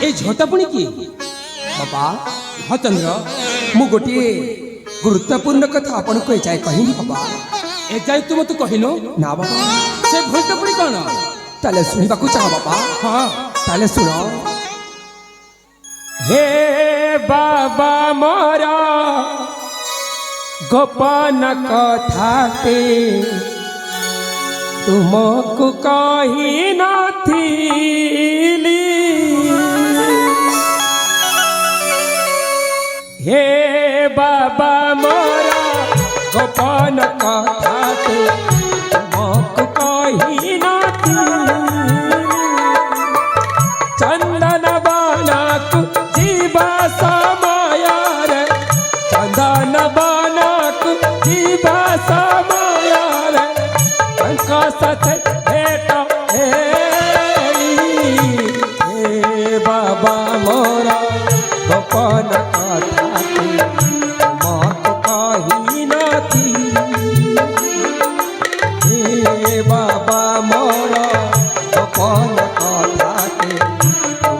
ए झटा पुणी की बाबा हाँ चंद्र मु गोटे गुरुत्वपूर्ण कथा आपन को एजाए कहिनी बाबा। ए जाए तुम तो कहलो ना बाबा से झटा पुणी कौन ताले सुनिबा को चाह बाबा। हाँ ताले सुनो। हे बाबा मोरा गोपन कथाते तुमको कही नथिली हे बाबा मोरा गोपन कथाते तुमको कही नथिली चंदन बनक जीवा समय रे चंदन बनक जीवा समय रे सत भेट हे बाबा मोरा गोपन कथा मत कही नथी हे बाबा मोरा गोपन कथा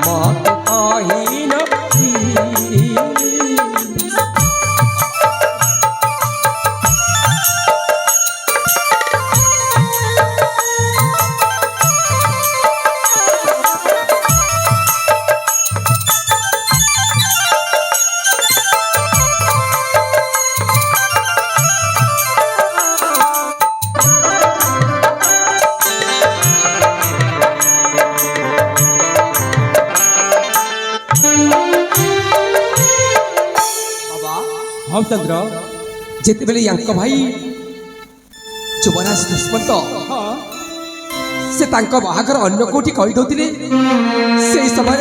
मत कही नथी। हम चंद्र जेते बेले यांक भाई युवराज दुष्मंत हाँ से तांको बाहागर अन्य कोठी कहि दउतिले से समय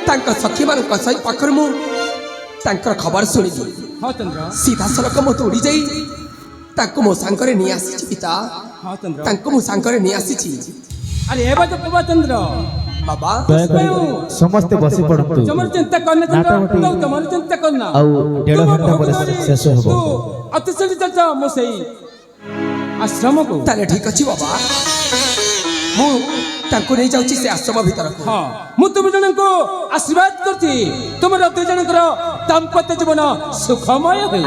तांक सखी मान कसई पाखर मु तांकर खबर सुनी हाँ चंद्र सीधा सलक मो तोड़ी जाई तांको मो सांगरे नि आसी पिता। हाँ चंद्र तांको मो सांगरे नि आसी अरे ए बात बाबा चंद्र बाबा समस्ते बसी पड़तु तुम चिंता करना चंद्र तुम चिंता करना आउ 1.5 घंटा पर शेष होबो अति जल्दी चलता मो सही आश्रम को ताले ठीक अछि बाबा मु तांको नै जाउची से आश्रम भीतर को। हाँ मु तुम जन को आशीर्वाद करती तुम दुई जन दाम्पत्य जीवन सुखमय हो।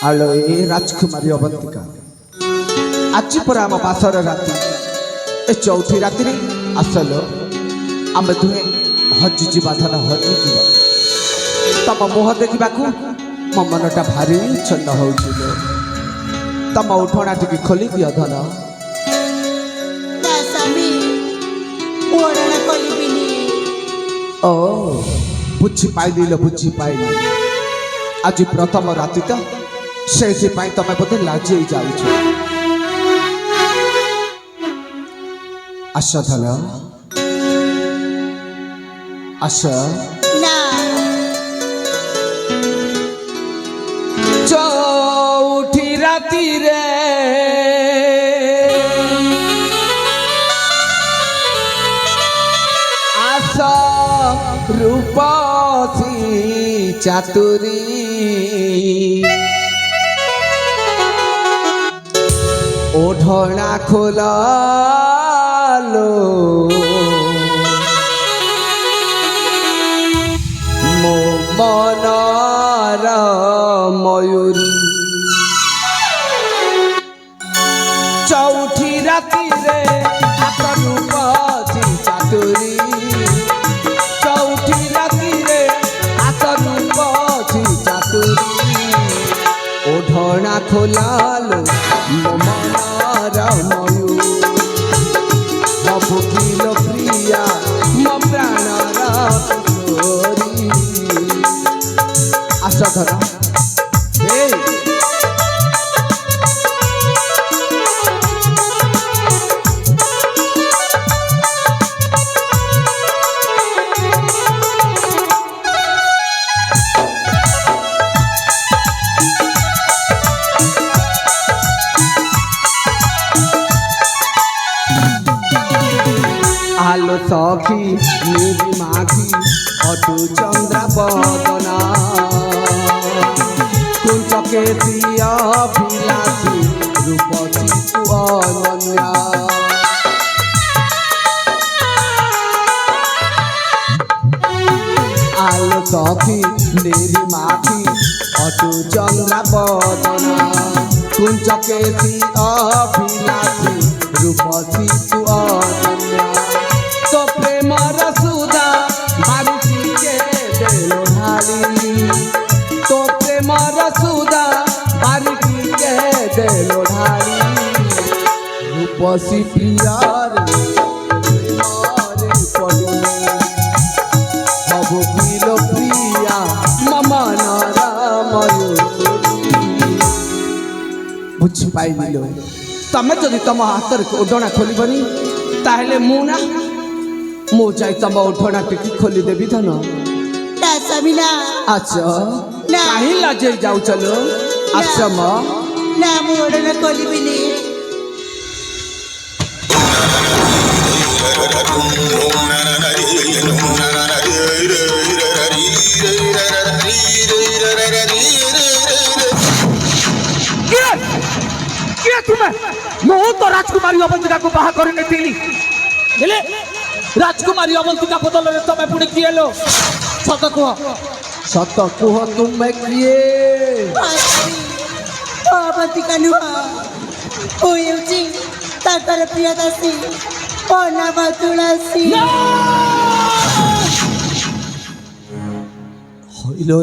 आलो ए राजकुमारी अवंतिका आज पर आम बासर राति ए चौथी राति आसल आम दुहे हजिजी बाधन हजिजी तम मुह देखा मो मनटा भारी छन्न हो तम उठना टी खोली दियो धन ओ बुझी पाइली लो बुझी पाइली आज प्रथम राति तो से तमें बोधे लाजी जाऊछ आश धन आश चौठी राति रे आस रूपसी चातुरी ओढ़ना खोला लो मो मनर मयूरी चौठी राति रे चातुरी चौठी राति रे খোলালো মনার ময়ূর ভুকিল প্রিয়া মো প্রাণর কিশোরী আস ধর এই আলো সখী নিবি মাখি অটু চন্দ্রা বদনা কুঞ্চকে প্রিয় বিলাসী রূপসী তু অনন্যা আলো সখী নিবি মাখি অটু চন্দ্রা বদনা কুঞ্চকে প্রিয় বিলাসী রূপসী তু অনন্যা তো প্রেমর সুদা বারুচিকে দেলো ঢালি তো প্রেমর সুদা বারুচিকে দেলো ঢালি রূপসী প্রিয়ার প্রেমরে পড়ুনি হব কিল প্রিয়া মমনারা ময়ূরী বুঝিপাইল ତମେ ଯଦି ତମ ହାତରେ ଓଢ଼ଣା ଖୋଲିବନି ତାହେଲେ ମୁଁ ଯାଇ ତମ ଓଢ଼ଣା ଟିକେ ଖୋଲିଦେବି ଧନ না স্বামী না ଆସ ନା। କାହିଁ ଲାଜେଇ ଯାଉଛ ଲୋ ଆସ ମ না ମୁଁ ওড়না করিবিনি କିଏ ତୁମେ? ମୁଁ ତ ରାଜକୁମାରୀ ଅବନ୍ତିକାକୁ ବାହା କରିନେଇଥିଲି। ହେଲେ ରାଜକୁମାରୀ ଅବନ୍ତିକା ବଦଳରେ ତମେ ପୁଣି କିଏ ଲୋ? ସତ କୁହ। ସତ କୁହ ତୁମେ କିଏ? অবন্তিকা নୁହଁ ମୁଁ ହେଉଛି ତାଙ୍କର ପ୍ରିୟଦାସୀ ମୋ ନାମ ତୁଳସୀ। ହଇଲୋ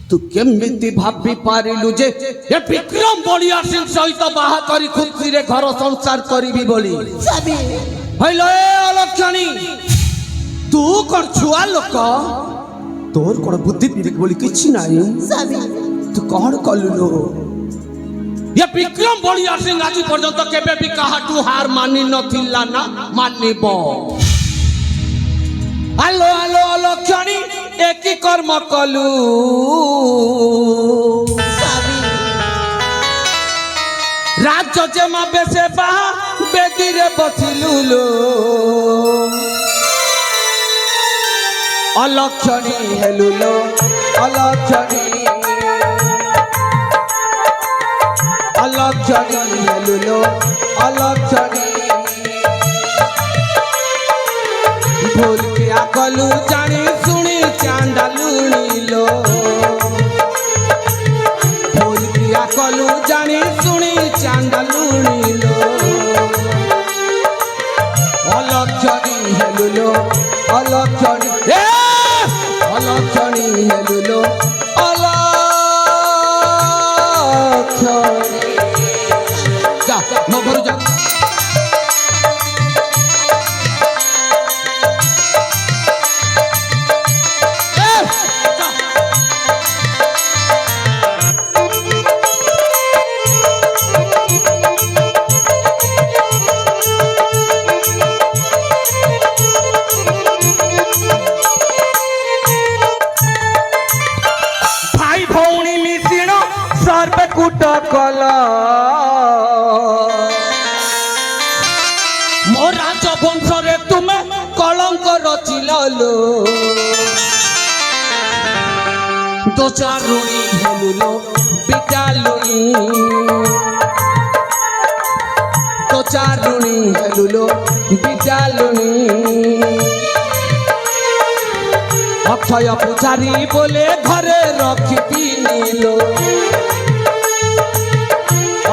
ତୁ କେମିତି ଭାବି ପାରିଲୁ ଯେ ଏ ବିକ୍ରମ ବଳିଆ ସିଂ ସହିତ ବାହା କରି ଖୁସିରେ ଘର ସଂସାର କରିବି ବୋଲି? স্বামী ହଇଲୋ ଏ ଅଲକ୍ଷଣୀ, ତୁ କଣ ଛୁଆ ଲୋକ? ତୋର କଣ ବୁଦ୍ଧି ବିବେକ ବୋଲି କିଛି ନାହିଁ? স্বামী ତୁ କଣ କଲୁ ଲୋ? ଏ ବିକ୍ରମ ବଳିଆ ସିଂ ଆଜି ପର୍ଯ୍ୟନ୍ତ କେବେ ବି କାହାଠୁ ହାର ମାନି ନଥିଲା ନା ମାନିବ? ଆଲୋ ଆଲୋ ଅଲକ୍ଷଣୀ, ଏ କି କର୍ମ କଲୁ? স্বামী রাজ্য জেমা বেশে বাহা বেদিরে বসিলু লো। অলক্ষণী হেলু লো অলক্ষণী অলক্ষণী হেলু লো অলক্ষণী ভুল কিয়া কলু জানি শুনি চান্দালুনি লো। ভুল কিয়া কলু জানি শুনি চান্দালুনি লো। অলক্ষণী হেলু লো অলক্ষণী এ অলক্ষণী হেলু লো অলক্ষণী যা মো ঘরে যা। ভাই ভৌণী মিশিণ সর্বে কুট কল। ମୋ ରାଜବଂଶରେ ତୁମେ କଳଙ୍କ ରଚିଲ ଲୋ। ଦୋଚାରୁଣୀ ହେଲୁ ଲୋ ବିଟାଲୁଣୀ। ଦୋଚାରୁଣୀ ହେଲୁ ଲୋ ବିଟାଲୁଣୀ। অক্ষয় পূজারী বলে ঘরে রখিবিনি লো।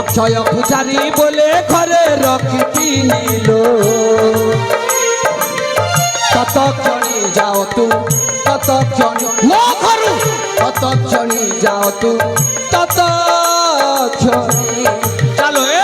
অক্ষয় পূজারী বলে ঘরে রখিবিনি লো। ততক্ষণে যাও তু ততক্ষণে ମୋ ଘରୁ ততক্ষণে যাও তু ততক্ষণে ଚାଲ ଏ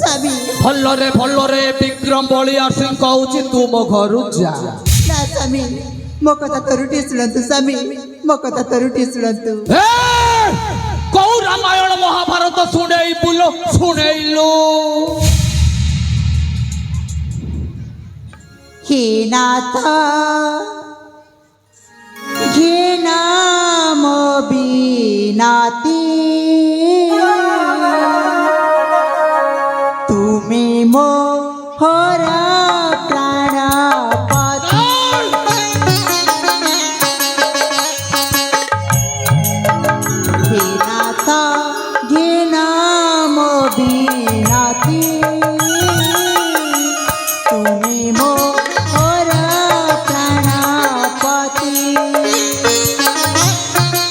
স্বামী ଭଲରେ ବିକ୍ରମ ବଳିଆ ସିଂ କହୁଛି ତୁ ମୋ ଘରୁ ଯା ନା ସ୍ୱାମୀ ମୋ କଥା ତରୁଟି ଶୁଣନ୍ତୁ ସ୍ୱାମୀ ମୋ କଥା ତରୁଟି ଶୁଣନ୍ତୁ ଏ କୋଉ ରାମାୟଣ ମହାଭାରତ ଶୁଣେଇଲୁ हे नाथ घे नाम बिनाती तुमे मोहरा प्राणपति हे नाथ घे नाम बिनाती तुमे मोहरा प्राणपति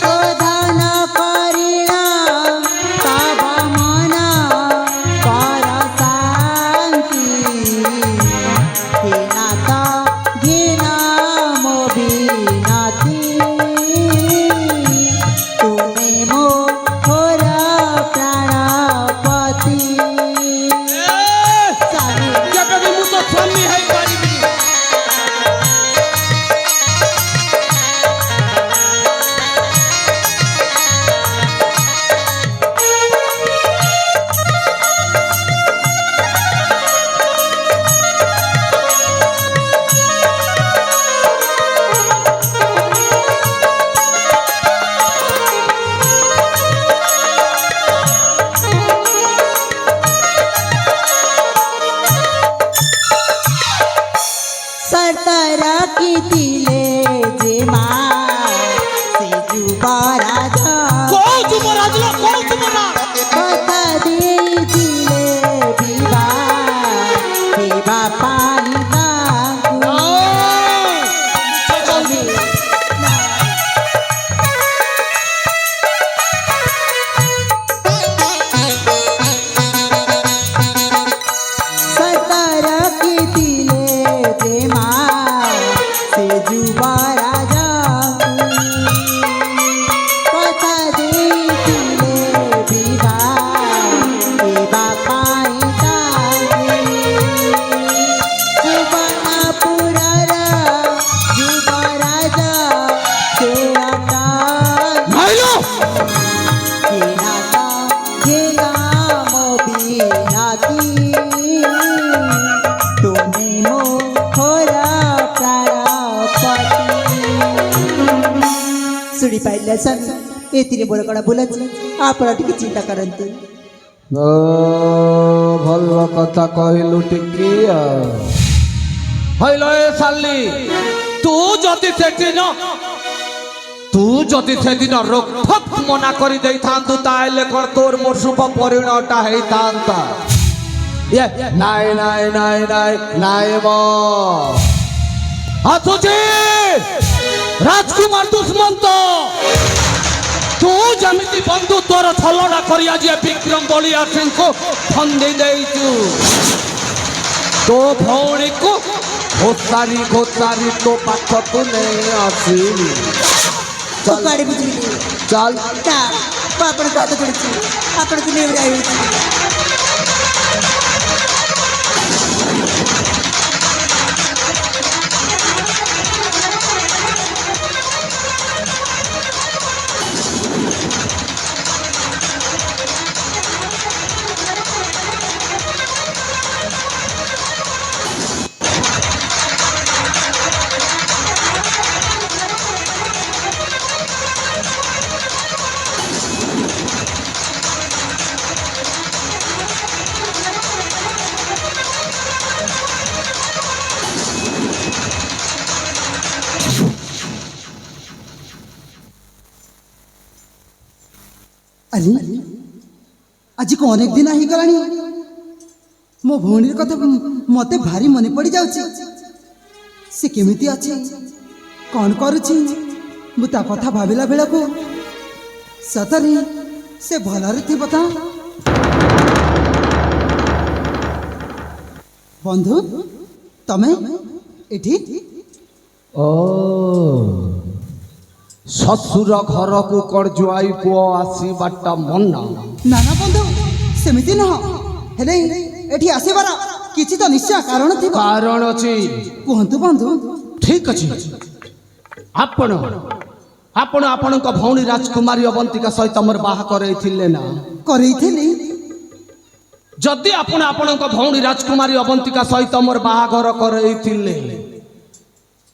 प्रधान करिणा तव मन पर शान्ति हे नाथ घे नाम बिनाती तुमे मोहरा प्राणपति स्वामी କେବେ ବି ମୁଁ ତ ସ୍ୱାମୀ ହେଇପାରିବିନି सरतारा की तिले जे माँ से जुबाराजा କୋଉ ଯୁବରାଜ ଲୋ କୋଉ ଯୁବରାଜ बता ଦେଇଥିଲେ ବିବା ପାଣି ତାଙ୍କୁ सरतार की तिले जे माँ से जुबाराजा কথা ଦେଇଥିଲେ ବିବା ପାଣି ତାଙ୍କୁ ଜୀବନପୁରର ଯୁବରାଜ ସେଟା ଭାଇଲୋ नाथ हे नाम बिनाती तुमे मोहरा प्राणपति शुणी पाइले स्वामी एतिरे मोर कड़ा भूल अछि आपण टिके चिंता करंतु ଓ ଭଲ କଥା କହିଲୁ ଟିକିଆ ହଇଲୋ ଏ ସାଲି ତୁ ଯଦି ସେଦିନ ରୋକଠୋକ ମନା କରି ଦେଇଥାନ୍ତୁ ତାହେଲେ କଣ ତୋର ମୋର ଶୁଭ ପରିଣୟଟା ହେଇଥାନ୍ତା ନାଇଁ ନାଇଁ ନାଇଁ ନାଇଁ ନାଇଁ ମୋ ଆସୁଛି ରାଜକୁମାର ଦୁଷ୍ମନ୍ତ ତୁ ଯେମିତି ବନ୍ଧୁ ତୋର ଛଲଟା କରି ଆଜି ଏ ବିକ୍ରମ ବଳିଆ ସିଂଙ୍କୁ ଫନ୍ଦେଇ ଦେଇଛୁ ତୋ ଭଉଣୀକୁ ଘୋଷାରି ଘୋଷାରି ତୋ ପାଖକୁ ନେଇ ଆସିଲି तो गाड़ी बुझली ଚାଲ ता आपण का तो पड़छि आपण के नेवरा होछि ଆଲି ଆଜି କଣ ଅନେକ ଦିନ ହେଇଗଲାଣି ମୋ ଭଉଣୀର କଥା ମତେ ଭାରି ମନେ ପଡ଼ିଯାଉଛି। ସେ କେମିତି ଅଛି, କଣ କରୁଛି, ମୁଁ ତା କଥା ଭାବିଲା ବେଳକୁ ସତରେ ସେ ଭଲରେ ଥିବ ତ। ବନ୍ଧୁ ତମେ ଏଠି? ଓ ଶ୍ୱଶୁର ଘରକୁ କଣ ଜୁଆଇ ପୁଅ ଆସିବାଟା ମନା? ନା ନା ବନ୍ଧୁ, ସେମିତି ନୁହଁ। ହେଲେ ଏଠି ଆସିବାର କିଛି ତ ନିଶ୍ଚୟ କାରଣ ଥିବ। କାରଣ ଅଛି। କୁହନ୍ତୁ ବନ୍ଧୁ। ଠିକ ଅଛି, ଆପଣ ଆପଣଙ୍କ ଭଉଣୀ ରାଜକୁମାରୀ ଅବନ୍ତିକା ସହିତ ମୋର ବାହା କରେଇଥିଲେ ନା? କରେଇଥିଲି। ଯଦି ଆପଣ ଆପଣଙ୍କ ଭଉଣୀ ରାଜକୁମାରୀ ଅବନ୍ତିକା ସହିତ ମୋର ବାହାଘର କରେଇଥିଲେ,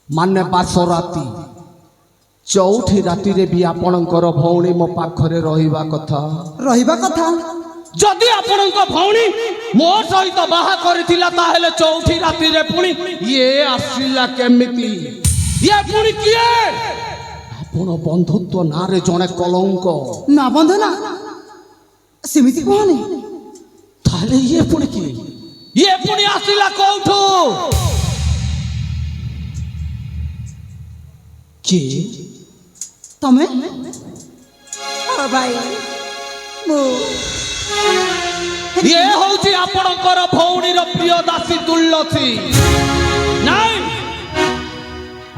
ମାନେ ବାସ ରାତି ଚଉଠି ରାତିରେ ବି ଆପଣଙ୍କର ଭଉଣୀ ମୋ ପାଖରେ ରହିବା କଥା। ରହିବା କଥା। ଯଦି ଆପଣଙ୍କ ଭଉଣୀ ମୋ ସହିତ ବାହା କରିଥିଲା, ତାହେଲେ ଚଉଠି ରାତିରେ ପୁଣି ଇଏ ଆସିଲା କେମିତି? ଇଏ ପୁଣି କିଏ? ଆପଣ ବନ୍ଧୁତ୍ୱ ନାଁରେ ଜଣେ କଲଙ୍କ। ନା ବନ୍ଧୁ ନା, ସେମିତି କୁହନି। ତାହେଲେ ଇଏ ପୁଣି କିଏ? ଇଏ ପୁଣି ଆସିଲା କୋଉଠୁ? କିଏ? ତମେ? ଭାଇ ଇଏ ହଉଛି ଆପଣଙ୍କର ଭଉଣୀର ପ୍ରିୟ ଦାସୀ ତୁଳସୀ। ନାଇଁ,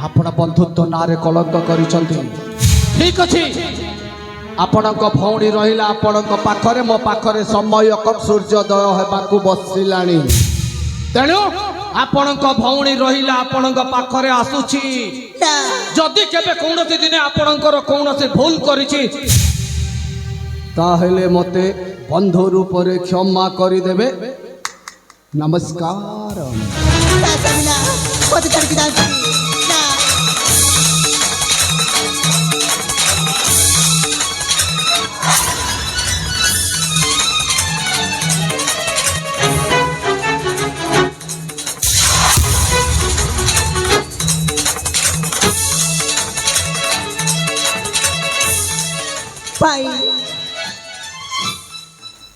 ଆପଣ ବନ୍ଧୁତ୍ୱ ନାଁରେ କଳଙ୍କ କରିଛନ୍ତି। ଠିକ ଅଛି, ଆପଣଙ୍କ ଭଉଣୀ ରହିଲା ଆପଣଙ୍କ ପାଖରେ, ମୋ ପାଖରେ ସମୟ କମ୍, ସୂର୍ଯ୍ୟୋଦୟ ହେବାକୁ ବସିଲାଣି। ତେଣୁ ଆପଣଙ୍କ ଭଉଣୀ ରହିଲା ଆପଣଙ୍କ ପାଖରେ ଆସୁଛି। ଯଦି କେବେ କୌଣସି ଦିନେ ଆପଣଙ୍କର କୌଣସି ଭୁଲ କରିଛି, ତାହେଲେ ମତେ ବନ୍ଧୁ ରୂପରେ କ୍ଷମା କରିଦେବେ। ନମସ୍କାର।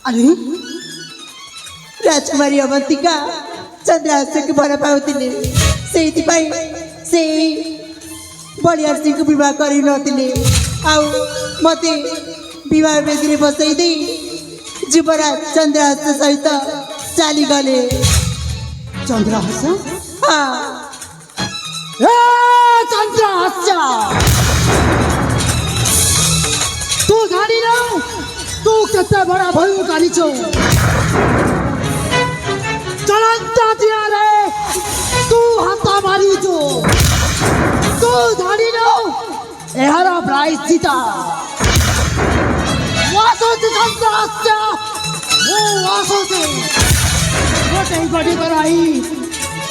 ଆରେ ରାଜକୁମାରୀ ଅବନ୍ତିକା ଚନ୍ଦ୍ରହାସକୁ ଭଲ ପାଉଥିଲେ, ସେଇଥିପାଇଁ ସେଇ ବଳିଆ ସିଂହକୁ ବିବାହ କରିନଥିଲେ। ଆଉ ମୋତେ ବିବାହ ବେଦୀରେ ବସାଇ ଦେଇ ଯୁବରାଜ ଚନ୍ଦ୍ରହାସ ସହିତ ଚାଲିଗଲେ। ଚନ୍ଦ୍ରହାସ? ହଁ, ଚନ୍ଦ୍ରହାସ, ତୁ ଜାଣିନ ତୁ କେତେ ବଡ଼ ଭୁଲ କରିଛୁ। ଚଳନ୍ତା ଦିଆରେ ତୁ ହାତ ମାରିଛୁ। ତୁ ଜାଣିନୁ ଏହାର ପ୍ରାୟଶ୍ଚିତ। ମୁଁ ଆସୁଛି ଚନ୍ଦ୍ରହାସ, ମୁଁ ଆସୁଛି। ଗୋଟେ ଗଠିତ ରହି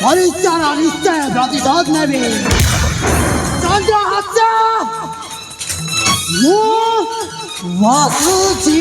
ପରୀକ୍ଷାର ନିଶ୍ଚୟ ପ୍ରତିଶୋଧ ନେବି। ଚନ୍ଦ୍ରହାସ, ମୁଁ ଆସୁଛି।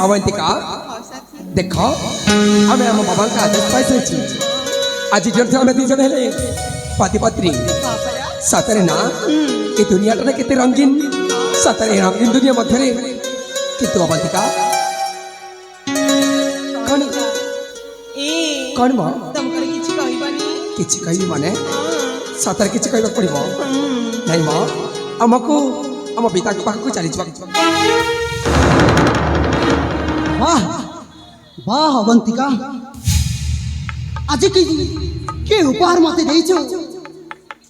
अवंतिका देख, आम आम बाबा का आदेश पाई। आज जो आम दुज हेले पति पत्नी, सतरे ना ये दुनिया केते रंगीन, सतरे रंगीन दुनिया मध्य किंतु अवंतिका कौन कौन मो किछि कहबी माने सतरे किछि कहबा पड़िबो नहीं मो। आमको आम पिता पाखक चली वाह वाह अवंतिका, आज के उपहार मते देइछो,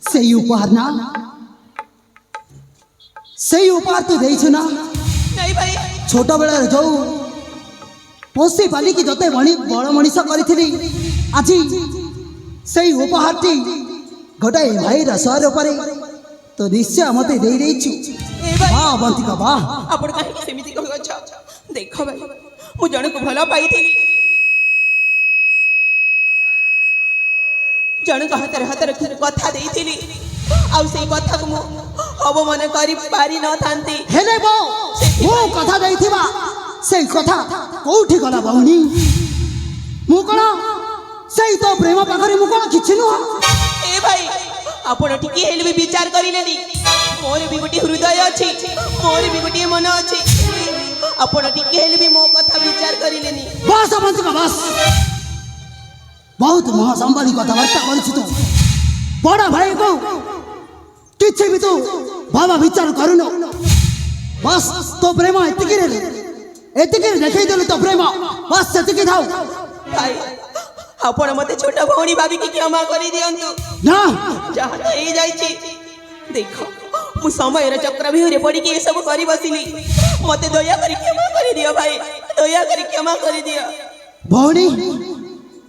सेई उपहार ना, सेई उपहार तो देइछो ना। नहीं भाई, छोट बेला जो ପୋଷି ପାଲିକି ଯେତେ ବଡ଼ ମଣିଷ କରିଥିଲି ଆଜି ସେଇ ଉପହାରଟି ଗୋଟାଏ ଭାଇର ସହର ଉପରେ ତ ନିଶ୍ଚୟ ମତେ ଦେଇଛୁ। ଏ ଭାଇ ବାଃ ଅବନ୍ତିକା ବାଃ। ଆପଣ କାହିଁକି ସେମିତି କହିଅଛ? ଦେଖ ଭାଇ, ମୁଁ ଜଣକୁ ଭଲ ପାଇଥିଲି, ଜଣକୁ ହାତରେ ହାତ ରଖି କଥା ଦେଇଥିଲି, ଆଉ ସେଇ କଥାକୁ ମୁଁ ଅବମାନ କରି ପାରି ନଥାନ୍ତି। ହେଲେ ମୁଁ କଥା ଦେଇଥିବା ସେଇ କଥା କୋଉଠି ଗଲା ଭଉଣୀ? ମୁଁ କଣ ସେଇ ତ ପ୍ରେମ ପାଖରେ ମୁଁ କଣ କିଛି ନୁହଁ? ଏ ଭାଇ, ଆପଣ ଟିକେ ହେଲେ ବି ବିଚାର କରିଲେନି। ମୋର ବି ଗୋଟିଏ ହୃଦୟ ଅଛି, ମୋର ବି ଗୋଟିଏ ମନ ଅଛି। ଆପଣ ଟିକେ ହେଲେ ବି ମୋ କଥା ବିଚାର କରିଲେନି। ବାସ୍ ଅବନ୍ତିକା ବାସ୍। ବହୁତ ମହାସମ୍ବାଦୀ କଥାବାର୍ତ୍ତା କରୁଛୁ ତୁ। ବଡ଼ ଭାଇକୁ କିଛି ବି ତୁ ଭାବ ବିଚାର କରୁନୁ। ବାସ୍ ତୋ ପ୍ରେମ ଏତିକିରେ ଦେଖେଇଦେଲୁ ତୋ ପ୍ରେମ, ବାସ୍ ସେତିକି ଥାଉ। ଭାଇ, ଆପଣ ମତେ ଛୋଟ ଭଉଣୀ ଭାବିକି କ୍ଷମା କରିଦିଅନ୍ତୁ। ନା ଯାହା ତ ହେଇଯାଇଛି, ଦେଖ ମୁଁ ସମୟର ଚକ୍ରବ୍ୟୁହରେ ପଡ଼ିକି ଏସବୁ କରି ବସିଲି। ମତେ ଦୟାକରି କ୍ଷମା କରିଦିଅ ଭାଇ, ଦୟାକରି କ୍ଷମା କରିଦିଅ। ଭଉଣୀ,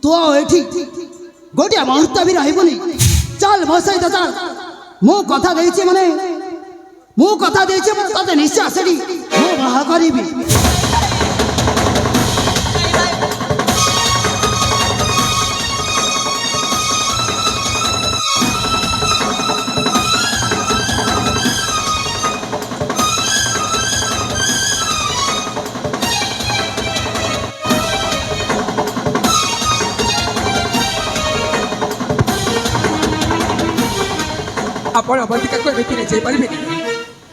ତୁ ଆଉ ଏଠି ଗୋଟିଏ ମୁହୂର୍ତ୍ତ ବି ରହିବୁନି। ଚାଲ ମୋ ସହିତ ଚାଲ। ମୁଁ କଥା ଦେଇଛି ମାନେ ତତେ ନିଶ୍ଚୟ ସେଠି ମୁଁ ବାହା କରିବି। ଆପଣ ଅବନ୍ତିକାକୁ ଏମିତି ନେଇ ପାରିବେନି।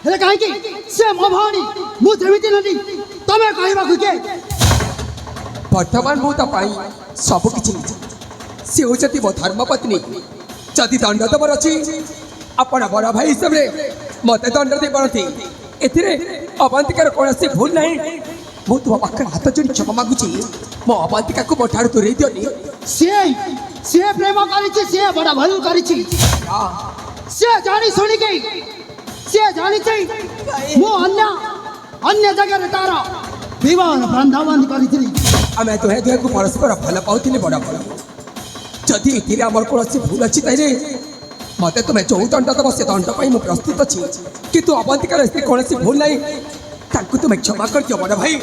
ହେଲେ କାହିଁକି? ସେ ମୋ ଭଉଣୀ, ମୁଁ ଯେମିତି ନେଲି ତମେ କହିବାକୁ କିଏ? ବର୍ତ୍ତମାନ ମୁଁ ତା ପାଇଁ ସବୁ କିଛି ନେଇଛି। ସେ ହେଉଛନ୍ତି ମୋ ଧର୍ମପତ୍ନୀ। ଯଦି ଦଣ୍ଡ ଦେବାର ଅଛି, ଆପଣ ବଡ଼ ଭାଇ ହିସାବରେ ମୋତେ ଦଣ୍ଡ ଦେଇପାରନ୍ତି। ଏଥିରେ ଅବନ୍ତିକାର କୌଣସି ଭୁଲ ନାହିଁ। ମୁଁ ତୁମ ପାଖରେ ହାତ ଯୋଡ଼ି କ୍ଷମା ମାଗୁଛି। ମୋ ଅବନ୍ତିକାକୁ ମୋ ଠାରୁ ଦୂରେଇ ଦିଅନି। ସିଏ ପ୍ରେମ କରିଛି, ସିଏ ବଡ଼ ଭୁଲ କରିଛି। ସିଏ ଜାଣି ଶୁଣିକି ସିଏ ଜାଣିଛି ମୁଁ ଅନ୍ୟ ଜାଗାରେ ତାର ବିବାହ ବନ୍ଧାବନ୍ଧ କରିଥିଲି। ଆମେ ଦୁହେଁ ଦୁହେଁକୁ ପରସ୍ପର ଭଲ ପାଉଥିଲେ ବଡ଼ ଭଲ। ଯଦି ଏଥିରେ ଆମର କୌଣସି ଭୁଲ ଅଛି ତାହେଲେ ମୋତେ ତୁମେ ଯେଉଁ ଦଣ୍ଡ ଦେବ ସେ ଦଣ୍ଡ ପାଇଁ ମୁଁ ପ୍ରସ୍ତୁତ ଅଛି। କିନ୍ତୁ ଅବନ୍ତିକାର ଏଥିରେ କୌଣସି ଭୁଲ ନାହିଁ। ତାଙ୍କୁ ତୁମେ କ୍ଷମା କରିଦିଅ ବଡ଼ ଭାଇ।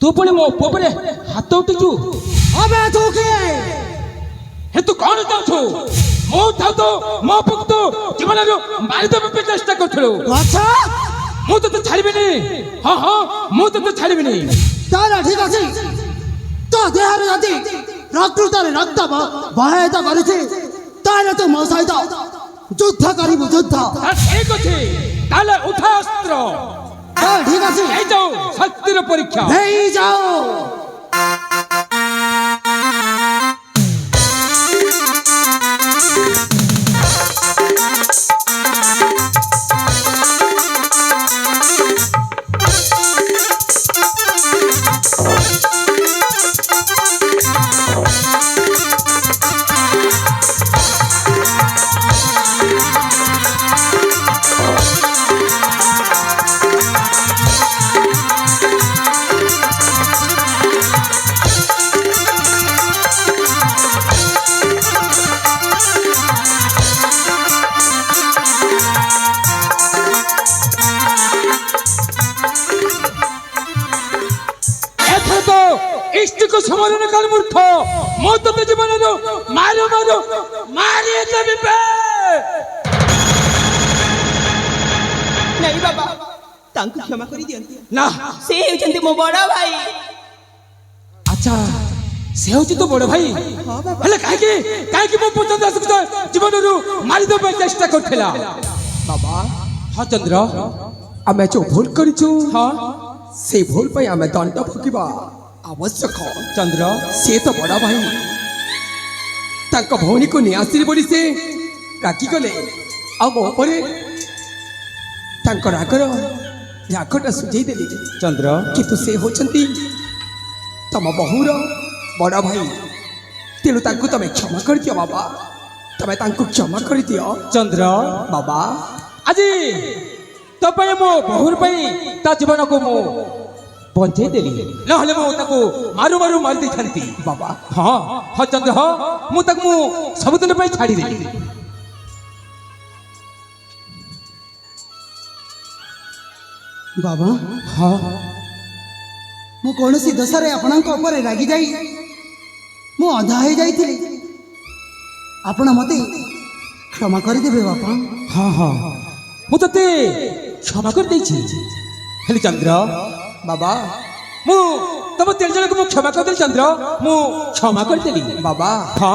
ତୁ ପୁଣି ମୋ ଉପରେ ହାତ ଉଠିଛୁ। अबे तू किए ହେ ତୁ କଣ ଚାହୁଁଛୁ? ମୁଁ ଥାଉ ତ ମୋ ପୁଅକୁ ତୁ ଜୀବନରୁ ମାରିଦେବା ପାଇଁ ଚେଷ୍ଟା କରୁଥିଲୁ। अच्छा ମୁଁ ତତେ ଛାଡ଼ିବିନି। ହଁ ମୁଁ ତତେ ଛାଡ଼ିବିନି। तारा ठीक अछि तो देहर जति प्रकृतरे रक्त बहायता करिछि तारे तो मो सहित युद्ध करिबु युद्ध। ଠିକ ଅଛି, ତାହେଲେ ଉଠା ଅସ୍ତ୍ର। ठीक अछि এই যাও শক্তির পরীক্ষা। नहीं जाओ। ইষ্টকে সমরণ কাল মূর্খ ମୁଁ ତତେ ଜୀବନରୁ ମାରୁ ମାରୁ ମାରି ଦେବି ବେ। ନାଇଁ ବାବା, ତାଙ୍କୁ କ୍ଷମା କରିଦିଅନ୍ତୁ। ନା ସେ ହେଉଛନ୍ତି ମୋ ବଡ଼ ଭାଇ। ଆଚ୍ଛା ସେ ହେଉଛି ତୋ ବଡ଼ ଭାଇ ହେଲେ କାହିଁକି କାହିଁକି ମୋ ପୁଅ ଚନ୍ଦ୍ର ଦାସକୁ ଜୀବନରୁ ମାରିଦେବା ପାଇଁ ଚେଷ୍ଟା କରିଥିଲା ବାବା ହଁ ଚନ୍ଦ୍ର ଆମେ ଯୋଉ ଭୁଲ କରିଛୁ ହଁ ସେଇ ଭୁଲ ପାଇଁ ଆମେ ଦଣ୍ଡ ଭୋଗିବା ଆବଶ୍ୟକ ଚନ୍ଦ୍ର ସେ ତ ବଡ଼ ଭାଇ ତାଙ୍କ ଭଉଣୀକୁ ନେଇ ଆସିଲି ବୋଲି ସେ ରାଗିଗଲେ ଆଉ ମୋ ଉପରେ ତାଙ୍କ ରାଗଟା ସୁଝେଇ ଦେଲି ଚନ୍ଦ୍ର କିନ୍ତୁ ସେ ହେଉଛନ୍ତି ତମ ବହୁର ବଡ଼ ଭାଇ ତେଣୁ ତାଙ୍କୁ ତମେ କ୍ଷମା କରିଦିଅ ବାବା ତମେ ତାଙ୍କୁ କ୍ଷମା କରିଦିଅ ଚନ୍ଦ୍ର ବାବା ଆଜି ତୋ ପାଇଁ ମୋ ବହୁର ପାଇଁ ତା ଜୀବନକୁ ମୁଁ ବଞ୍ଚେଇ ଦେଲି ନହେଲେ ମୁଁ ତାକୁ ମାରୁ ମାରି ଦେଇଥାନ୍ତି ବାବା ହଁ ହଁ ଚନ୍ଦ୍ର ହଁ ମୁଁ ତାକୁ ସବୁଦିନ ପାଇଁ ଛାଡ଼ିଦେଲି ବାବା ହଁ ମୁଁ କୌଣସି ଦୋଷରେ ଆପଣଙ୍କ ଉପରେ ରାଗି ଯାଇ ମୁଁ ଅଧା ହେଇଯାଇଥିଲି ଆପଣ ମୋତେ କ୍ଷମା କରିଦେବେ ବାପା ହଁ ହଁ ମୁଁ ତତେ କ୍ଷମା କରିଦେଇଛି ହେଲେ ଚନ୍ଦ୍ର ବାବା ମୁଁ ତମ ତିନି ଜଣଙ୍କୁ ମୁଁ କ୍ଷମା କରିଦେଲି ଚନ୍ଦ୍ର ମୁଁ କ୍ଷମା କରିଦେଲି ବାବା ହଁ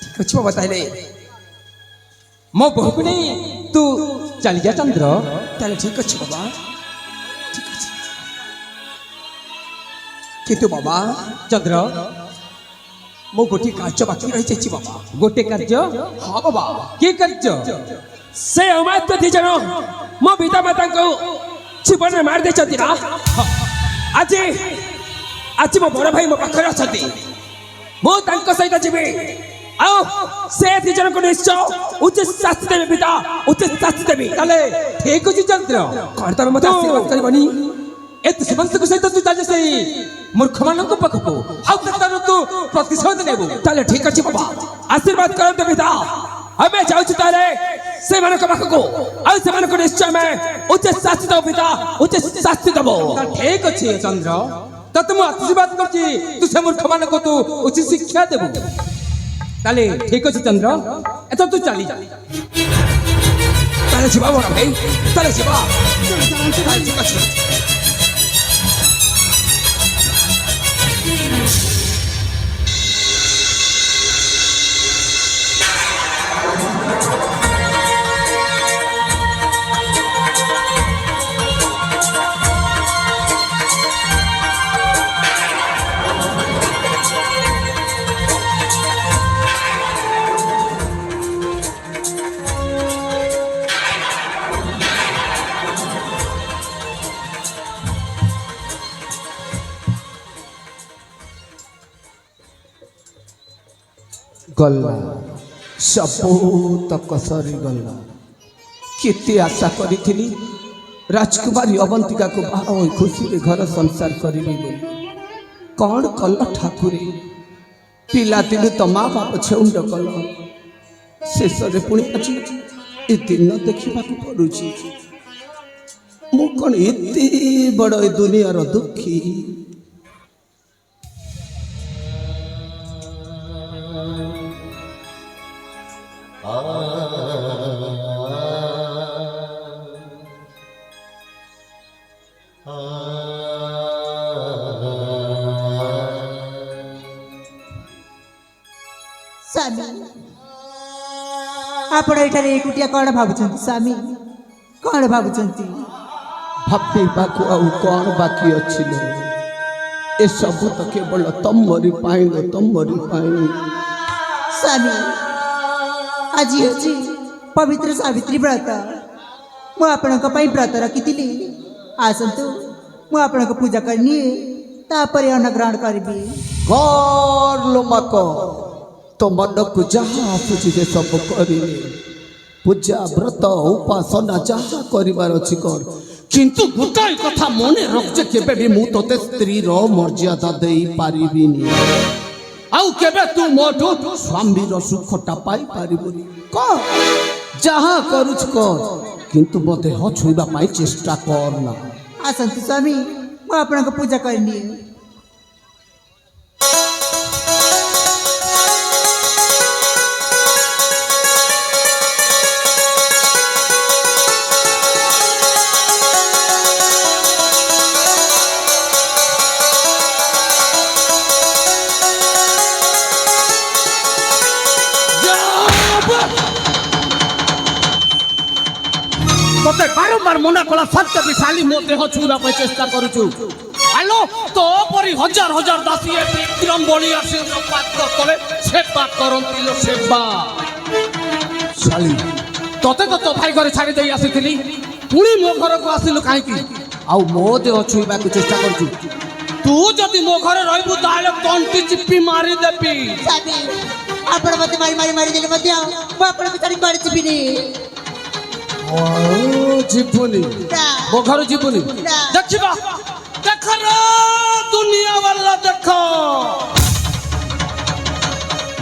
ଠିକ ଅଛି ବାବା ତାହେଲେ ମୋ ବୋହୂକୁ ନେଇ ତୁ ଚାଲିଯା ଚନ୍ଦ୍ର ତାହେଲେ ଠିକ ଅଛି ବାବା ଠିକ ଅଛି କିନ୍ତୁ ବାବା ଚନ୍ଦ୍ର ମୁଁ ଗୋଟିଏ କାର୍ଯ୍ୟ ବାକି ରହିଯାଇଛି ବାବା ଗୋଟିଏ କାର୍ଯ୍ୟ ହଁ ବାବା କି କାର୍ଯ୍ୟ ସେ ଅମାତ୍ୟ ଦି ଜଣ ମୋ ପିତା ମାତାଙ୍କୁ ଜୀବନରେ ମାରି ଦେଇଛନ୍ତି ନା ଆଜି ଆଜି ମୋ ବଡ଼ ଭାଇ ମୋ ପାଖରେ ଅଛନ୍ତି ମୁଁ ତାଙ୍କ ସହିତ ଯିବି ଆଉ ସେ ଦି ଜଣଙ୍କୁ ନିଶ୍ଚୟ ଉଚିତ ଶାସ୍ତି ଦେବି ପିତା ଉଚିତ ଶାସ୍ତି ଦେବି ତାହେଲେ ଠିକ ଅଛି ଚନ୍ଦ୍ର କଣ ତମେ ମତେ ଆଶୀର୍ବାଦ କରିବନି ଏତେ ସମସ୍ତଙ୍କ ସହିତ ତୁ ଚାଲି ସେଇ ମୂର୍ଖମାନଙ୍କ ପାଖକୁ ଆଉ ତାର ତୁ ପ୍ରତିଶୋଧ ନେବୁ ତାହେଲେ ଠିକ ଅଛି ବାବା ଆଶୀର୍ବାଦ କରନ୍ତୁ ପିତା ଆମେ ଯାଉଛୁ ତାହେଲେ ସେମାନଙ୍କ ପାଖକୁ ଆଉ ସେମାନଙ୍କୁ ନିଶ୍ଚୟ ଆମେ ଉଚିତ ଶାସ୍ତି ଦେବୁ ପିତା ଉଚିତ ଶାସ୍ତି ଦେବୁ ଠିକ ଅଛି ଚନ୍ଦ୍ର ତତେ ମୁଁ ଆଶୀର୍ବାଦ କରୁଛି ତୁ ସେ ମୂର୍ଖମାନଙ୍କୁ ତୁ ଉଚିତ ଶିକ୍ଷା ଦେବୁ ତାହେଲେ ଠିକ ଅଛି ଚନ୍ଦ୍ର ଏଥର ତୁ ଚାଲି ତାହେଲେ ଯିବା ବଡ଼ ଭାଇ ତାହେଲେ ଯିବା ଠିକ ଅଛି ଗଲା ସବୁତକ ସରିଗଲା କେତେ ଆଶା କରିଥିଲି ରାଜକୁମାରୀ ଅବନ୍ତିକାକୁ ବାହା ହୋଇ ଖୁସିରେ ଘର ସଂସାର କରିବି ବୋଲି କ'ଣ କଲ ଠାକୁରେ ପିଲାଦିନୁ ତ ମା ବାପ ଛେଉଣ୍ଡ କଲ ଶେଷରେ ପୁଣି ଆଜି ଏ ଦିନ ଦେଖିବାକୁ ପଡୁଛି ମୁଁ କ'ଣ ଏତେ ବଡ଼ ଏ ଦୁନିଆର ଦୁଃଖୀ ସ୍ୱାମୀ ଆପଣ ଏଠାରେ ଏକୁଟିଆ କ'ଣ ଭାବୁଛନ୍ତି ସ୍ୱାମୀ କ'ଣ ଭାବୁଛନ୍ତି ଭାବିବାକୁ ଆଉ କ'ଣ ବାକି ଅଛି ଲୋ ଏସବୁ ତ କେବଳ ତମରି ପାଇଁ ଲୋ ତମରି ପାଇଁ ସ୍ୱାମୀ ଆଜି ହେଉଛି ପବିତ୍ର ସାବିତ୍ରୀ ବ୍ରତ ମୁଁ ଆପଣଙ୍କ ପାଇଁ ବ୍ରତ ରଖିଥିଲି ଆସନ୍ତୁ ମୁଁ ଆପଣଙ୍କ ପୂଜା କରିନିଏ ତାପରେ ଅନ୍ନ ଗ୍ରହଣ କରିବି କର ଲୋ ମାକ ତୋ ମନକୁ ଯାହା ଆସୁଛି ସେ ସବୁ କରିନି ପୂଜା ବ୍ରତ ଉପାସନା ଯାହା କରିବାର ଅଛି କର କିନ୍ତୁ ଗୋଟାଏ କଥା ମନେ ରଖ ଯେ କେବେ ବି ମୁଁ ତୋତେ ସ୍ତ୍ରୀର ମର୍ଯ୍ୟାଦା ଦେଇପାରିବିନି ଆଉ କେବେ ତୁ ମୋଠୁ ସ୍ୱାମୀର ସୁଖଟା ପାଇପାରିବୁନି କର ଯାହା କରୁଛୁ କର କିନ୍ତୁ ମୋ ଦେହ ଛୁଇଁବା ପାଇଁ ଚେଷ୍ଟା କର ନା ଆସନ୍ତୁ ସ୍ୱାମୀ ମୁଁ ଆପଣଙ୍କ ପୂଜା କରିନିଏ তোতে বারম্বার মনে কলা সত্য বিশালী মো দেহ ছুঁড়া পাই চেষ্টা করুছু আলো তো পরি হাজার হাজার দাসী বিক্রম বলি আসে পাত্র তলে সেবা করন্তিল সেবা শালি তোতে তো ভাই ঘরে ছাড়ি দেই আসিছিলি পুଣି ମୋ ଘରକୁ ଆସିଲୁ କାହିଁକି ଆଉ ମୋ ଦେହ ଛୁଇଁବାକୁ ଚେଷ୍ଟା କରୁଛୁ ତୁ ଯଦି ମୋ ଘରେ ରହିବୁ ତାହେଲେ ତଣ୍ଟି ଚିପି ମାରିଦେବି ସ୍ୱାମୀ ଆପଣ ମୋତେ ମାରିଦେଲେ ମଧ୍ୟ ମୁଁ ଆପଣଙ୍କୁ ଛାଡ଼ି କୁଆଡ଼େ ଯିବିନି। ଯିବୁନି ମୋ ଘରୁ ଯିବୁନି ନା। ଦେଖିବା ଦେଖ ରେ ଦୁନିଆ ବାଲା ଦେଖ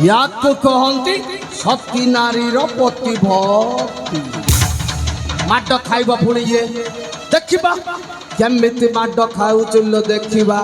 ୟାକୁ କହନ୍ତି ସତୀ ନାରୀର ପ୍ରତିଭକ୍ତି ମାଡ ଖାଇବ ପୁଣି ଇଏ ଦେଖିବା କେମିତି ମାଡ ଖାଉଥିଲ ଦେଖିବା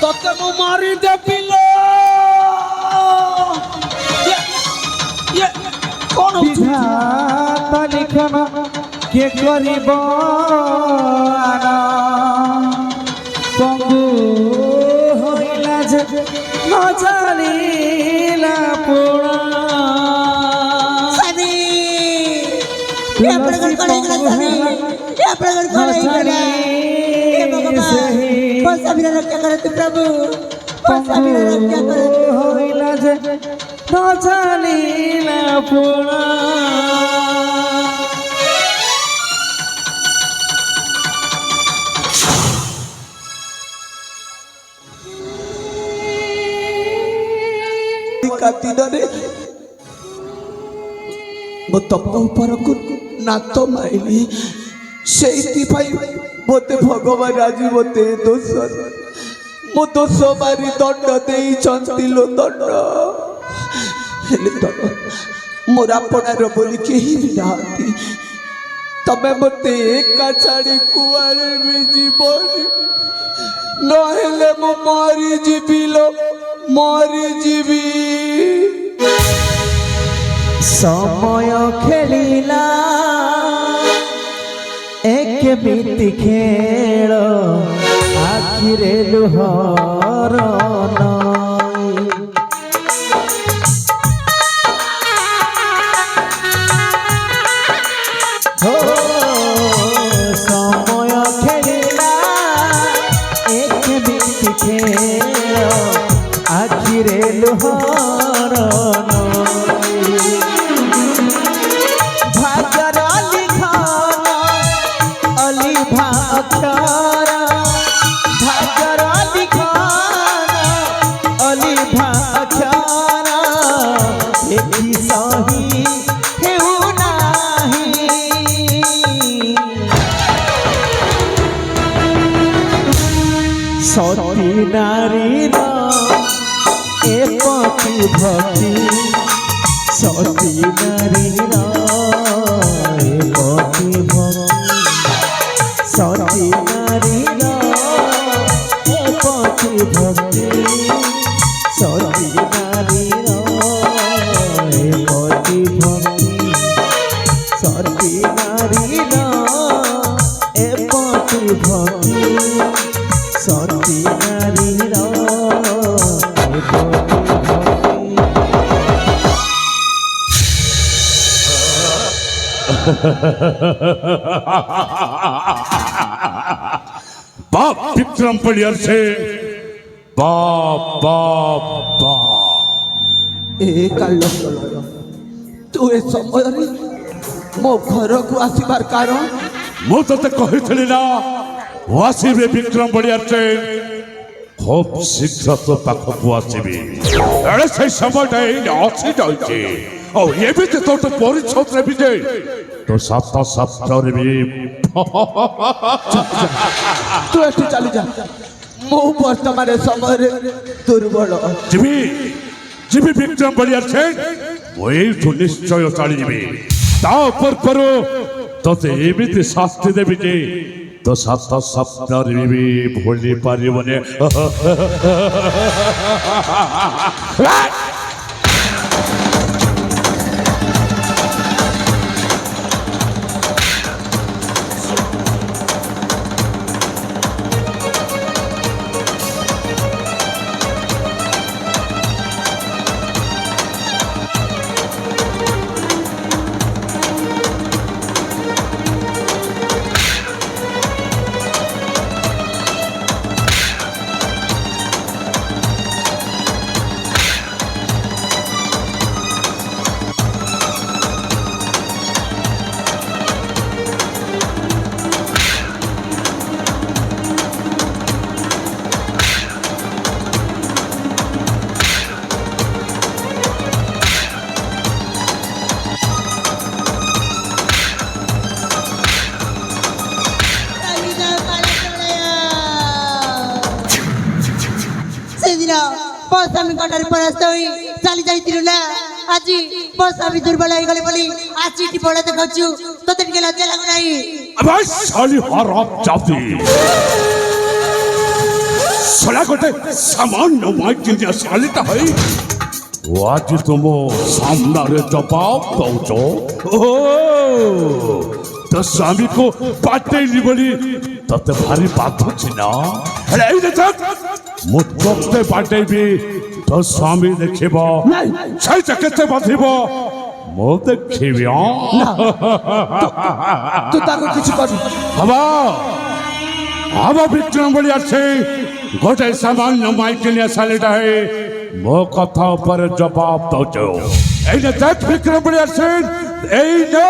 তোতে ମୁଁ ମାରିଦେବି ଲୋ କଣ ହଉଛୁ বিধাতা লিখন কে করিব আন পঙ্গু হইলা যে ন জানিলা পোড়া ସ୍ୱାମୀ ଆପଣଙ୍କର କ'ଣ ହେଇଗଲା ସ୍ୱାମୀ ଆପଣଙ୍କର କ'ଣ ହେଇଗଲା ହେ ଭଗବାନ ମୋ ସ୍ୱାମୀର ରକ୍ଷା କରନ୍ତୁ ପ୍ରଭୁ ମୋ ସ୍ୱାମୀର ରକ୍ଷା କରନ୍ତୁ। হইলা যে ন জানিলা পোড়া ଦିନରେ ମୋ ତପ ଉପରକୁ ନାତ ମାଇଲି ସେଇଥିପାଇଁ ମୋତେ ଭଗବାନ ଆଜି ମୋତେ ମୋ ଦୋଷ ମାରି ଦଣ୍ଡ ଦେଇଛନ୍ତି ଲୋ ଦଣ୍ଡ ହେଲେ ଦଣ୍ଡ ମୋର ଆପଣାର ବୋଲି କେହି ବି ନାହାନ୍ତି ତମେ ମୋତେ ଏକା ଛାଡ଼ି କୁଆଡ଼େ ବି ଯିବନି ନହେଲେ ମୁଁ ମରିଯିବି ଲୋ মরিଯିবি সময় খেলিলা এক মিতি খেল আখিরে লুহর নয় ও সময় খেলিলা এক মিতি খেল আখিরে লুহর ভাগ্যর লিখন অলিভা অক্ষর ভাগ্যর লিখন অলিভা অক্ষর দেখি সহি হেউ নাহি সতী নারীর এ পতি ভক্তি সতী নারীর এ পতি ভক্তি সতী নারীর এ পতি ভক্তি সতী নারীর এ পতি ভক্তি সতী নারীর এ পতি ভক্তি সতী নারীর बाप विक्रम पड़ियर से बाप बाप बाप ଏ କାଲ ତୁ ଏ ସମୟରେ ମୋ ଘରକୁ ଆସିବାର କାରଣ ମୁଁ ତତେ କହିଥିଲି ନା ମୁଁ ଆସିବି ବିକ୍ରମ ପଡିଆର ସେ খুব শীঘ্র তো পাখକୁ ଆସିବି ଏଣେ ସେଇ সময়ଟା ଏଇନେ ଅଛି ଯାଇଛି ଆଉ ଏମିତି ତୋ ପରିଚ୍ଛଦ ନେବି ଯେ ତୋ ସାତ ସପ୍ତାହରେ ବି ତୁ ଏଠି ଚାଲି ଯା ମୁଁ ବର୍ତ୍ତମାନ ଏ ସମୟରେ ଦୁର୍ବଳ ଯିବି ଯିବି ବିକ୍ରମ ପଡିଆର ସେ ମୁଁ ଏଇଠୁ ନିଶ୍ଚୟ ଚାଲିଯିବି ତା ପୂର୍ବରୁ ତୋତେ ଏମିତି ଶାସ୍ତି ଦେବି ଯେ তো সাত স্বপ্নরে ବି ଭୁଲି ପାରିବନି সেদিন বস্বামী কটার পরাস্ত হয়ে চালি যাইছিল না আজি বস্বামী দুর্বল হয়ে গেলে বলি আজ এটি বড় দেখাচ্ছু তোতে ଟିକେ লজ্জা লাগু নাই আবার শালি হারাম জাতি শালা গোটে সামান্য মাইকিয়া শালিটা হই ও আজ তুম সামনারে জবাব দৌছ ও তো স্বামীকে পাটেইলি বলি তোতে ভারি বাধুছি না হেলে এই দেখ ମୁଁ ତୋତେ ବାଟେଇବି ତୋ ସ୍ୱାମୀ ଦେଖିବ ସେଇଟା କେତେ ବାଧିବ ମୁଁ ଦେଖିବି ତୁ ତାକୁ କିଛି କରୁ ହବ ବିକ୍ରମ ଭଳି ଅଛି ଗୋଟେ ସାମାନ୍ୟ ମାଇକିନିଆ ଶାଲିଟା ହେଇ ମୋ କଥା ଉପରେ ଜବାବ ଦଉଛୁ ଏଇନେ ଦେଖ ବିକ୍ରମ ଭଳି ଅଛି ଏଇନେ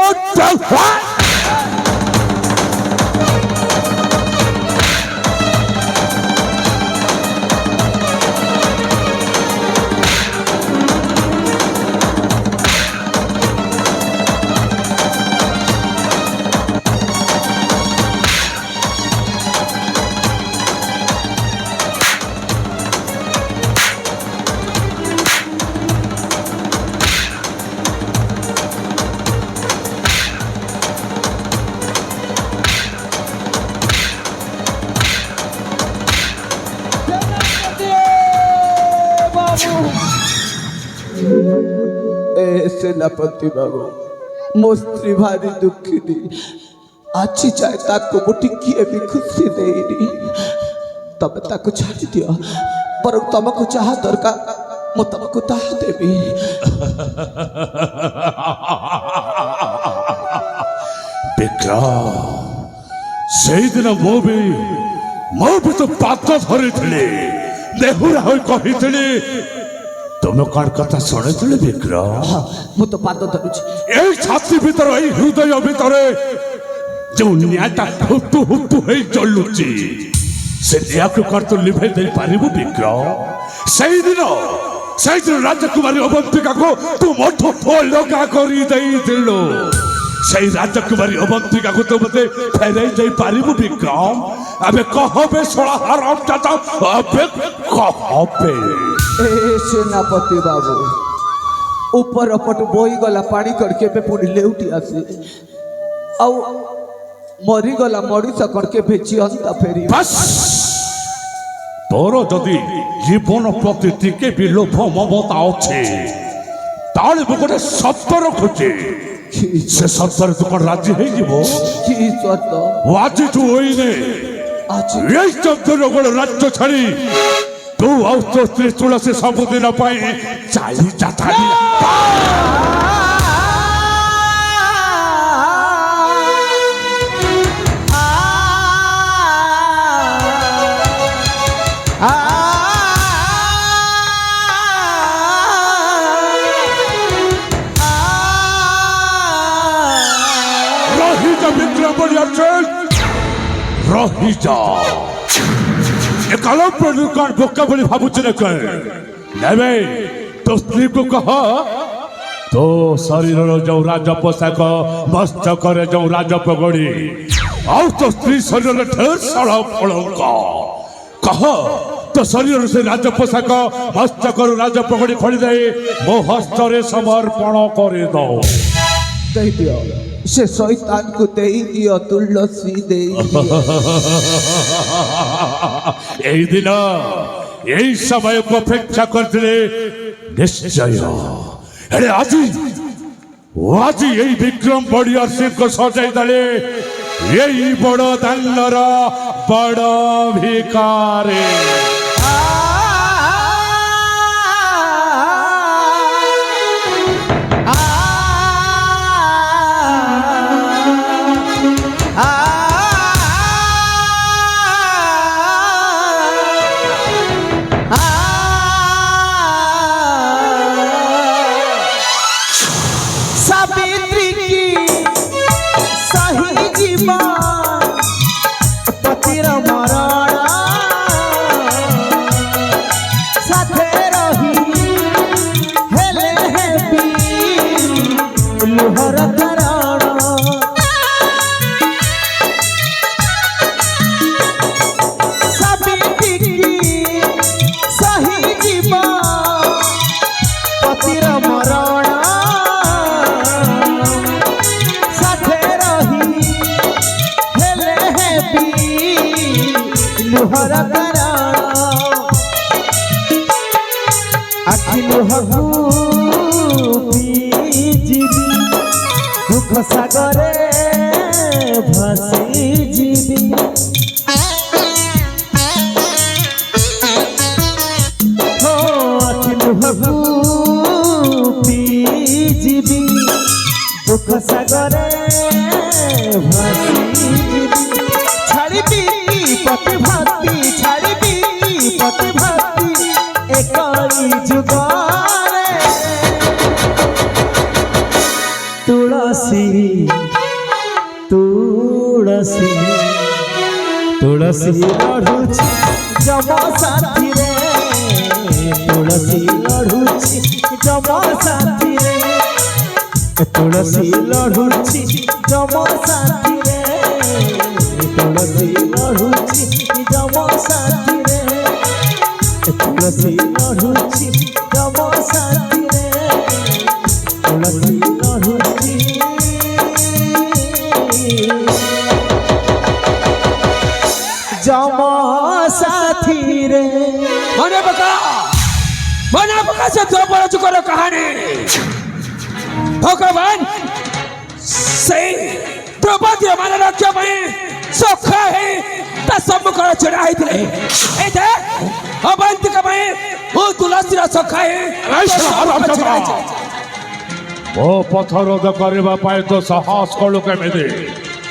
सेनापति बाबू मो स्त्री भारी दुखी अच्छी चाहे ताको मुठी किए भी खुशी देनी तब ताको छाड़ी दियो पर तुमको चाह दरकार मु तुमको ताह देवी विक्रम सेई दिन मो भी तो पात धरी देहुरा हो कही तुम कौन कथा शुणी विक्रम मु तो पाद धरुची এই ছাতি ভিতর এই হৃদয় ভিতরে যে নিয়াটা হুতু হুতু হয়ে জ্বলুছি সে নিয়াকে কর তো লিভে দেই পারিবু বিক্রম সেই দিন রাজকুমারী অবন্তিকাকে তু মঠু ফলকা করি দেইছিল সেই রাজকুমারী অবন্তিকাকে তো মতে ফেরাই যাই পারিবু বিক্রম আবে কহবে সোড়া হারাম চাচা আবে কহবে ए सेनापति बाबू ऊपर पट बोई गला पानी करके पे पुणी लेउटी आसी औ मरी गला मरी सकड़के भेची अंता फेरी बस तोर जदि जीवन प्रति टिके भी लोभ ममता अच्छे ताले मु गोटे शब्द रखुचे से शब्द तू कौन राजी है जीवो की शब्द वाजी तू होइने आज ये शब्द गोटे राज्य छाड़ी तू आउ तो स्त्री तुलसी सबुदिन चाली जाता रही जा विक्रम बढ़िया रही जा कलम पर दुकान बोका बड़ी भाबुच न कर नेबे तो स्त्री को कह तो शरीर जो राज पोशाक मस्तक जो राज पगड़ी और तो स्त्री शरीर ढेर सारा फलक कह तो शरीर से राज पोशाक मस्तक राज पगड़ी खड़ी दे मो हस्त समर्पण कर दो दे दियो से शैतान को दे दियो तुलसी दे दियो। এই দিন এই সময়କୁ ଅପେକ୍ଷା କରିଥିଲେ ନିଶ୍ଚୟ। ହେଲେ ଆଜି এই ବିକ୍ରମ ବଳିଆର ସିଂହଙ୍କ ସଜାଇ ଦେଲେ এই ବଡ଼ ଦାନର ବଡ଼ ଭିକାରୀ। सावित्री की सही जीवन पतिर मरण साथे रही हेले हेबी लुहर करण सावित्री की सही जीवन पतिर मरण लुहर करण आखि लुहू जीवी दुख सागरे भासी जीवी हो आखि लुहू जीवी दुख सागरे भासी जीवी छाड़बी पति भक्ति छाड़बी पति भक्ति एकाई जुगारे तुलसी तुलसी तुलसी लड़ुची जम साथी रे तुलसी लड़ुची जम साथी रे तुलसी लड़ुची जम साथी रे तुलसी लड़ुची जम साथी रे तुलसी लड़ुची जम साथी रे तुलसी लड़ुची जम साथी रे मने बका से दो बड़ा चुकर कहानी भगवान से द्रौपदी हमारा रक्षा में सखा है ता सब कर चढ़ाई दिले ए दे अवंतिका में वो तुलसी रा सखा है ओ पथरोध करबा पाए तो साहस कलो केमिति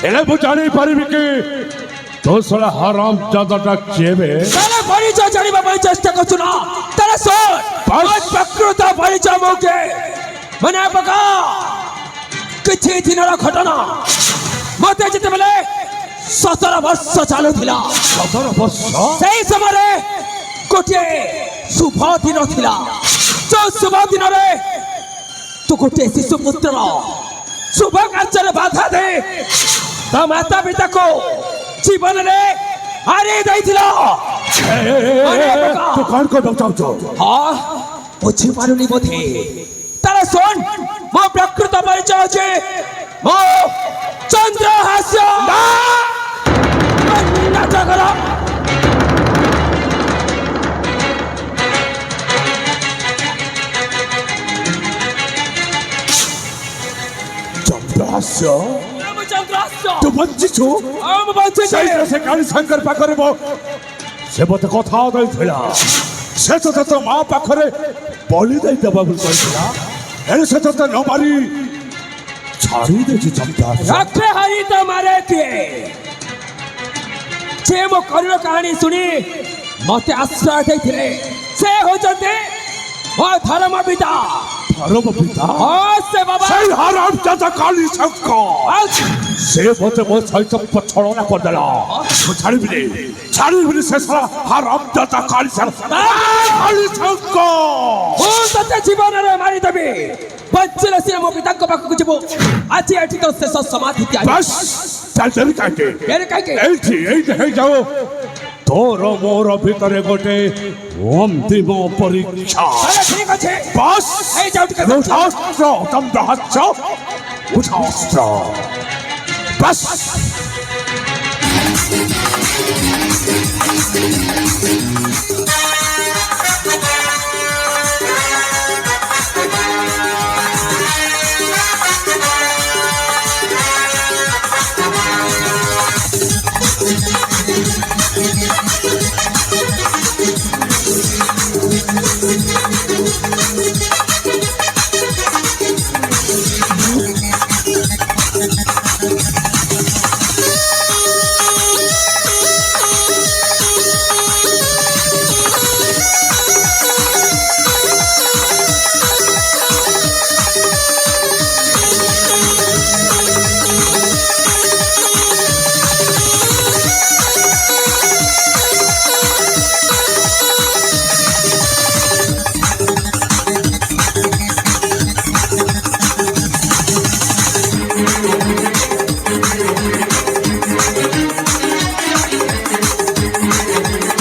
एले मु जानि परिबि कि तो सला हराम जादाटा चेबे तारे परिचय जानिबा ପାଇଁ ଚେଷ୍ଟା କରୁଛୁ ନା ତାରେ ସୋ ପ୍ରକୃତ ପରିଚୟ ମୋକେ ମନେ ପକା କିଛି ଦିନର ଘଟଣା ମତେ ଯେତେବେଳେ 17 ବର୍ଷ ଚାଲୁଥିଲା 17 ବର୍ଷ ସେଇ ସମୟରେ ଗୋଟିଏ ଶୁଭ ଦିନ ଥିଲା ଯୋଉ ଶୁଭ ଦିନରେ ତୁ ଗୋଟିଏ ଶିଶୁ ପୁତ୍ରର ଶୁଭ କାର୍ଯ୍ୟରେ ବାଧା ଦେ ତା ମାତା ପିତାକୁ ଜୀବନରେ ହାରି ଦେଇଥିଲା तू कौन को बचाओ हाँ बुझी पारुनी बोधे तारा सुन मो प्रकृत परिचय अछि मो चंद्रहास्य नाटक करो चंद्रहास्य चंद्रहास्य तू बंची छु हम बंची सही से काली शंकर पाखरे मो से मत कथा दैथिला से तो मां पाखरे बलि दै देबा बोल कहला एने से तो न मारी छाड़ी दे चंद्रहास्य रखे हरी तो मारे थे जे मो करुण कहानी सुनी मते आश्रय देथिले से हो जते ओ धर्म पिता धर्म पिता हाँ से बाबा सही हराम जाता काली शंकर से मत मो सहित पछड़ना कर देला छाड़ी बिले से सारा हराम जाता काली शंकर ମୁଁ ତତେ ଜୀବନରେ ମାରିଦେବି ବଞ୍ଚିଲେ ସିନା ମୋ ପିତାଙ୍କ ପାଖକୁ ଯିବୁ ଆଜି ଏଠି ତ ଶେଷ ସମାଧି ତିଆରି बस चल चल काटे ଏରେ କାହିଁକି एठी हे जाओ तोर मोर भितरे गोटे अंतिम परीक्षा ତାହେଲେ ଠିକ ଅଛି बस ଏଇ ଯାଉ ଟିକେ रुद्रास्त्र चंद्रहास्य উঠা অস্ত্র বাস